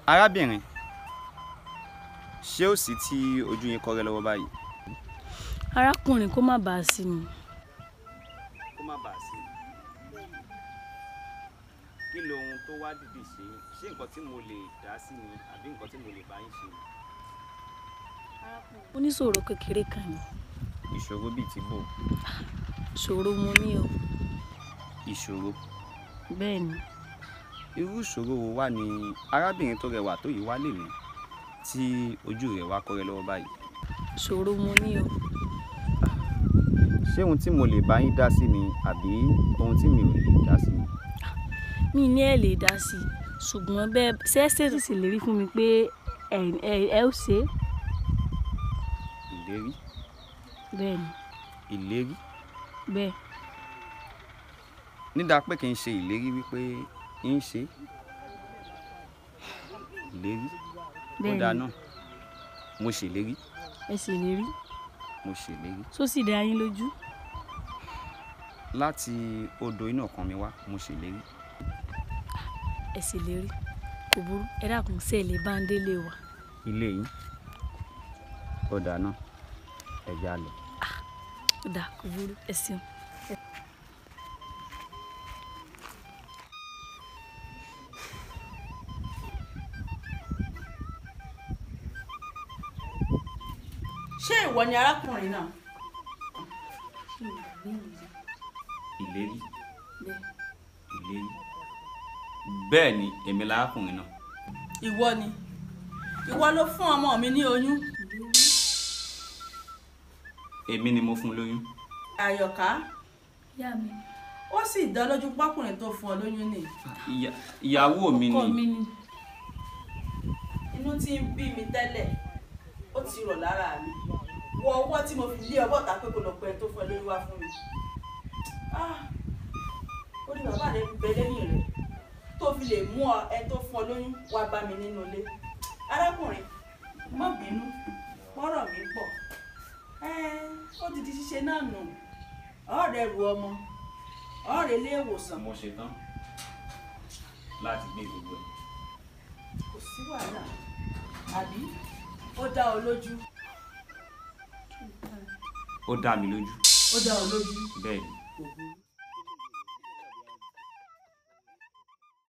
Arábìnrin, ṣé ó sì tí ojú yín kọ́rẹ́ lọ́wọ́ báyìí? Arákùnrin kó má bàa sí mi. Kó má bàa sí mi. Kí lohun tó wá dìde ṣe? Ṣé nǹkan tí mo lè dá sí ni àbí nǹkan tí mo lè bá yín ṣe? Ó ní ìṣòro kékeré kan ni. Ìṣòro bíi ti bò? Ìṣòro mo ní o. Ìṣòro? Bẹ́ẹ̀ ni. Irú ìṣòro wo wá ni arábìnrin tó rẹwà tó yìí wá lè ní tí ojú rẹ̀ wá kọ́rẹ́ lọ́wọ́ báyìí? Ìṣòro mo ní o. Ṣé ohun tí mo lè bá yín dá sí ni àbí ohun tí mi ò lè dá sí ni? Mi ní ẹ lè dá sí i ṣùgbọ́n bẹ́ẹ̀ ṣẹ́ṣẹ́ sì lè rí fún mi pé ẹ ó ṣe. Ìlérí? Bẹ́ẹ̀ ni. Ìlérí? Bẹ́ẹ̀. Nídàá pé kí n ṣe ìlérí wípé ń ṣe ìlérí. Ó dáa náà. Mo ṣèlérí. Ẹ ṣèlérí. Mo ṣèlérí. Só sì dá yín lójú? Láti odò inú ọkàn mi wá, mo ṣèlérí. Ẹ ṣèlérí. Kò burú. Ẹ dákun ṣé ẹ lè bá ń délé wa. Ilé yín? Ó dáa náà. Ẹ já lọ. Ó dáa, kò burú. Ẹ ṣeun. Ṣé ìwọ ni arákùnrin náà? Ìlérí. Ìlérí. Bẹ́ẹ̀ ni èmi lárákùnrin náà. Ìwọ ni. Ìwọ ló fún ọmọ mi ní oyún. Èmi ni mo fún lóyún. Àyọ̀ká. Ìyá mi. Ó sì dá lójú pákùnrin tó fún ọ lóyún ni. Ìyàwó mi ni. Ọkọ mi ni. Inú tí ń bí mi tẹ́lẹ̀ ó ti rọ̀ lára mi. Wọ ọwọ́ tí mo fi lé ọbọ̀ ta pé kò lọ pẹ́ tó fún ẹ lóyún wá fún mi. Ó ní bàbá rẹ bẹ lẹ́yìn rẹ̀ tó fi lè mú ẹ tó fún ọ lóyún wá bá mi nínú ilé. Arákùnrin, má bínú, mọ́rọ̀ mi pọ̀. Ó ti di ṣíṣe náà nù. Ọ̀rẹ́ ru ọmọ, ọ̀rẹ́ ilé ìwòsàn. Mo ṣe tán láti gbé gbogbo ẹ̀. Kò sí wàhálà, àbí ó dá ọ lójú? Ó dá mi lójú. Ó dá ọ lójú? Bẹ́ẹ̀ ni. Kò burú.